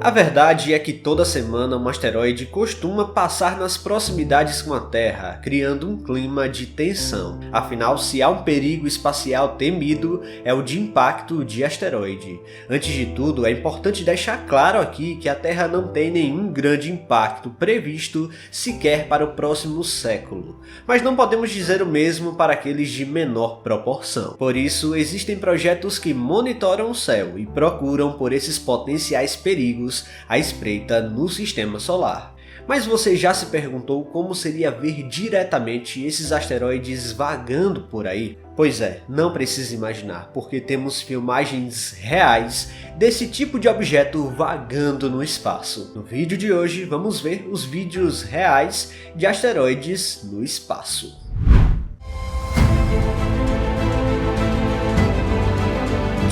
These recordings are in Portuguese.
A verdade é que toda semana um asteroide costuma passar nas proximidades com a Terra, criando um clima de tensão. Afinal, se há um perigo espacial temido, é o de impacto de asteroide. Antes de tudo, é importante deixar claro aqui que a Terra não tem nenhum grande impacto previsto sequer para o próximo século. Mas não podemos dizer o mesmo para aqueles de menor proporção. Por isso, existem projetos que monitoram o céu e procuram por esses potenciais perigos à espreita no sistema solar. Mas você já se perguntou como seria ver diretamente esses asteroides vagando por aí? Pois é, não precisa imaginar, porque temos filmagens reais desse tipo de objeto vagando no espaço. No vídeo de hoje vamos ver os vídeos reais de asteroides no espaço.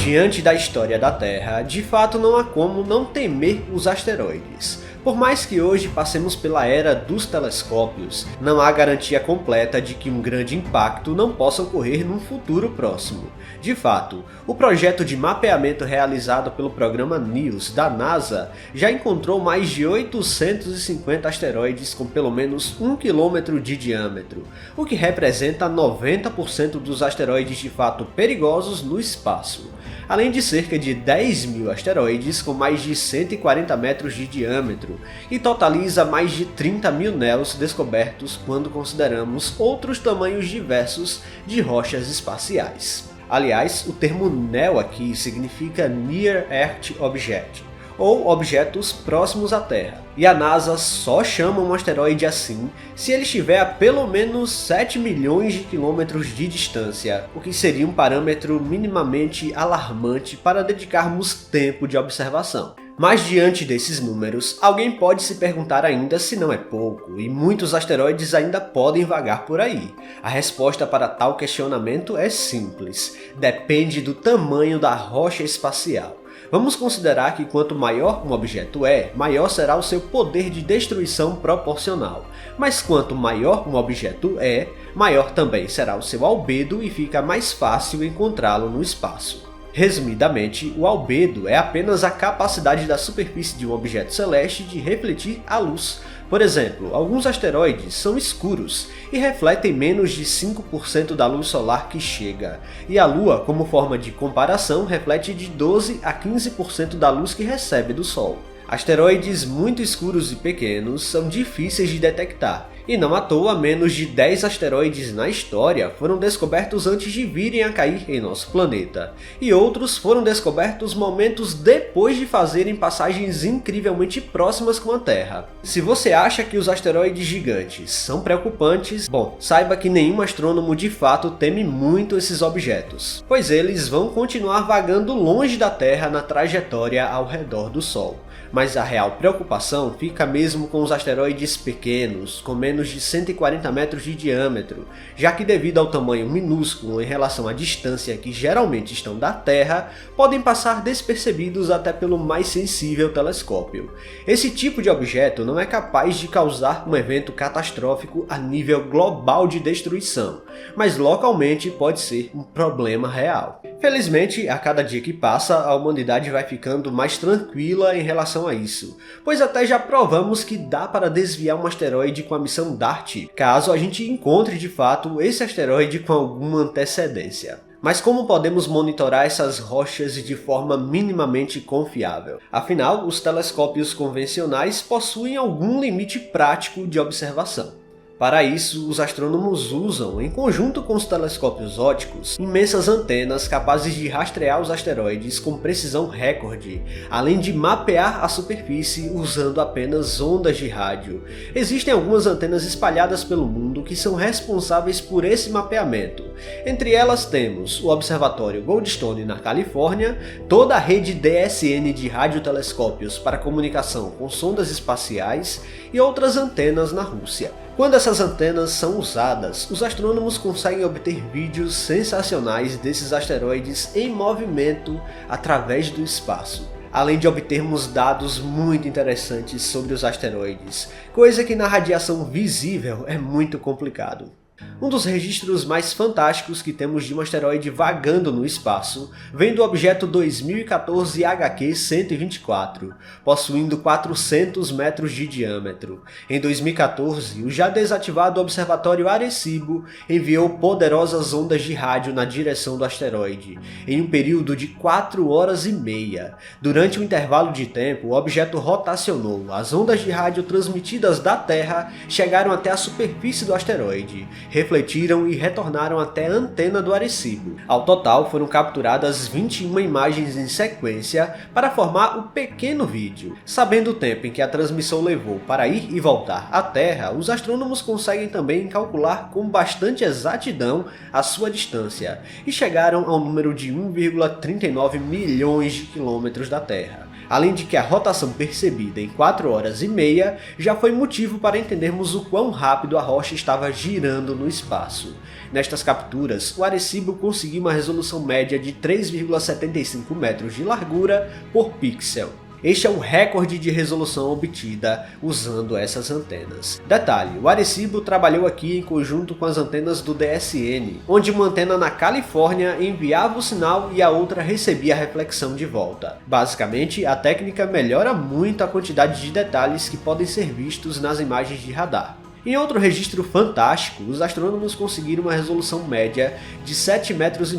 Diante da história da Terra, de fato não há como não temer os asteroides. Por mais que hoje passemos pela era dos telescópios, não há garantia completa de que um grande impacto não possa ocorrer num futuro próximo. De fato, o projeto de mapeamento realizado pelo programa NEOS da NASA já encontrou mais de 850 asteroides com pelo menos 1 km de diâmetro, o que representa 90% dos asteroides de fato perigosos no espaço, além de cerca de 10.000 asteroides com mais de 140 metros de diâmetro, e totaliza mais de 30.000 NEOs descobertos quando consideramos outros tamanhos diversos de rochas espaciais. Aliás, o termo NEO aqui significa Near Earth Object, ou objetos próximos à Terra, e a NASA só chama um asteroide assim se ele estiver a pelo menos 7 milhões de quilômetros de distância, o que seria um parâmetro minimamente alarmante para dedicarmos tempo de observação. Mas diante desses números, alguém pode se perguntar ainda se não é pouco, e muitos asteroides ainda podem vagar por aí. A resposta para tal questionamento é simples: depende do tamanho da rocha espacial. Vamos considerar que quanto maior um objeto é, maior será o seu poder de destruição proporcional. Mas quanto maior um objeto é, maior também será o seu albedo e fica mais fácil encontrá-lo no espaço. Resumidamente, o albedo é apenas a capacidade da superfície de um objeto celeste de refletir a luz. Por exemplo, alguns asteroides são escuros e refletem menos de 5% da luz solar que chega, e a Lua, como forma de comparação, reflete de 12 a 15% da luz que recebe do Sol. Asteroides muito escuros e pequenos são difíceis de detectar, e não à toa menos de 10 asteroides na história foram descobertos antes de virem a cair em nosso planeta, e outros foram descobertos momentos depois de fazerem passagens incrivelmente próximas com a Terra. Se você acha que os asteroides gigantes são preocupantes, bom, saiba que nenhum astrônomo de fato teme muito esses objetos, pois eles vão continuar vagando longe da Terra na trajetória ao redor do Sol. Mas a real preocupação fica mesmo com os asteroides pequenos, com menos de 140 metros de diâmetro, já que devido ao tamanho minúsculo em relação à distância que geralmente estão da Terra, podem passar despercebidos até pelo mais sensível telescópio. Esse tipo de objeto não é capaz de causar um evento catastrófico a nível global de destruição, mas localmente pode ser um problema real. Felizmente, a cada dia que passa, a humanidade vai ficando mais tranquila em relação a isso, pois até já provamos que dá para desviar um asteroide com a missão DART, caso a gente encontre de fato esse asteroide com alguma antecedência. Mas como podemos monitorar essas rochas de forma minimamente confiável? Afinal, os telescópios convencionais possuem algum limite prático de observação. Para isso, os astrônomos usam, em conjunto com os telescópios ópticos, imensas antenas capazes de rastrear os asteroides com precisão recorde, além de mapear a superfície usando apenas ondas de rádio. Existem algumas antenas espalhadas pelo mundo que são responsáveis por esse mapeamento. Entre elas temos o Observatório Goldstone na Califórnia, toda a rede DSN de radiotelescópios para comunicação com sondas espaciais e outras antenas na Rússia. Quando essas antenas são usadas, os astrônomos conseguem obter vídeos sensacionais desses asteroides em movimento através do espaço, além de obtermos dados muito interessantes sobre os asteroides, coisa que na radiação visível é muito complicado. Um dos registros mais fantásticos que temos de um asteroide vagando no espaço vem do objeto 2014 HQ-124, possuindo 400 metros de diâmetro. Em 2014, o já desativado Observatório Arecibo enviou poderosas ondas de rádio na direção do asteroide, em um período de 4 horas e meia. Durante um intervalo de tempo, o objeto rotacionou. As ondas de rádio transmitidas da Terra chegaram até a superfície do asteroide, refletiram e retornaram até a antena do Arecibo. Ao total, foram capturadas 21 imagens em sequência para formar o pequeno vídeo. Sabendo o tempo em que a transmissão levou para ir e voltar à Terra, os astrônomos conseguem também calcular com bastante exatidão a sua distância, e chegaram ao número de 1,39 milhões de quilômetros da Terra. Além de que a rotação percebida em 4 horas e meia já foi motivo para entendermos o quão rápido a rocha estava girando no espaço. Nestas capturas, o Arecibo conseguiu uma resolução média de 3,75 metros de largura por pixel. Este é o recorde de resolução obtida usando essas antenas. Detalhe, o Arecibo trabalhou aqui em conjunto com as antenas do DSN, onde uma antena na Califórnia enviava o sinal e a outra recebia a reflexão de volta. Basicamente, a técnica melhora muito a quantidade de detalhes que podem ser vistos nas imagens de radar. Em outro registro fantástico, os astrônomos conseguiram uma resolução média de 7,5 metros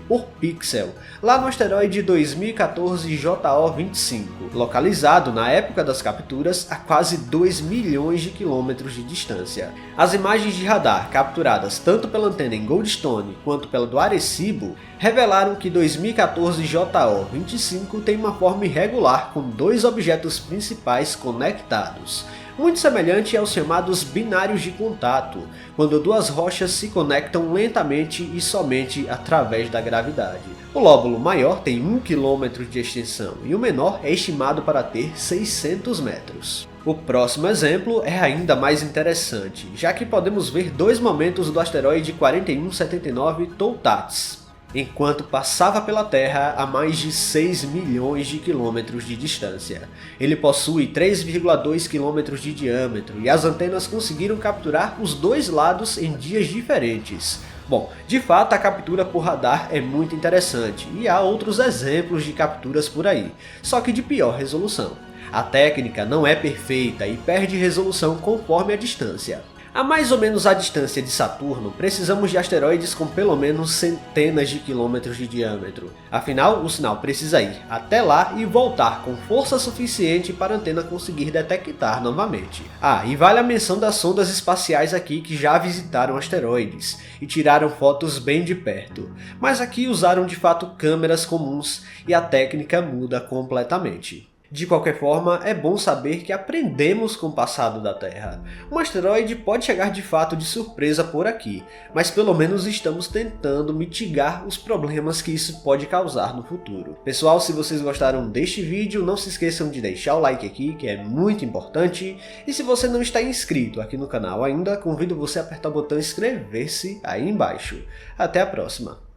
por pixel, lá no asteroide 2014 JO25, localizado na época das capturas a quase 2 milhões de quilômetros de distância. As imagens de radar capturadas tanto pela antena em Goldstone quanto pela do Arecibo revelaram que 2014 JO25 tem uma forma irregular com dois objetos principais conectados, muito semelhante aos chamados binários de contato, quando duas rochas se conectam lentamente e somente através da gravidade. O lóbulo maior tem 1 km de extensão e o menor é estimado para ter 600 metros. O próximo exemplo é ainda mais interessante, já que podemos ver dois momentos do asteroide 4179 Toutats, enquanto passava pela Terra a mais de 6 milhões de quilômetros de distância. Ele possui 3,2 km de diâmetro e as antenas conseguiram capturar os dois lados em dias diferentes. Bom, de fato a captura por radar é muito interessante e há outros exemplos de capturas por aí, só que de pior resolução. A técnica não é perfeita e perde resolução conforme a distância. A mais ou menos a distância de Saturno, precisamos de asteroides com pelo menos centenas de quilômetros de diâmetro. Afinal, o sinal precisa ir até lá e voltar com força suficiente para a antena conseguir detectar novamente. Ah, e vale a menção das sondas espaciais aqui que já visitaram asteroides e tiraram fotos bem de perto, mas aqui usaram de fato câmeras comuns e a técnica muda completamente. De qualquer forma, é bom saber que aprendemos com o passado da Terra. Um asteroide pode chegar de fato de surpresa por aqui, mas pelo menos estamos tentando mitigar os problemas que isso pode causar no futuro. Pessoal, se vocês gostaram deste vídeo, não se esqueçam de deixar o like aqui, que é muito importante. E se você não está inscrito aqui no canal ainda, convido você a apertar o botão inscrever-se aí embaixo. Até a próxima!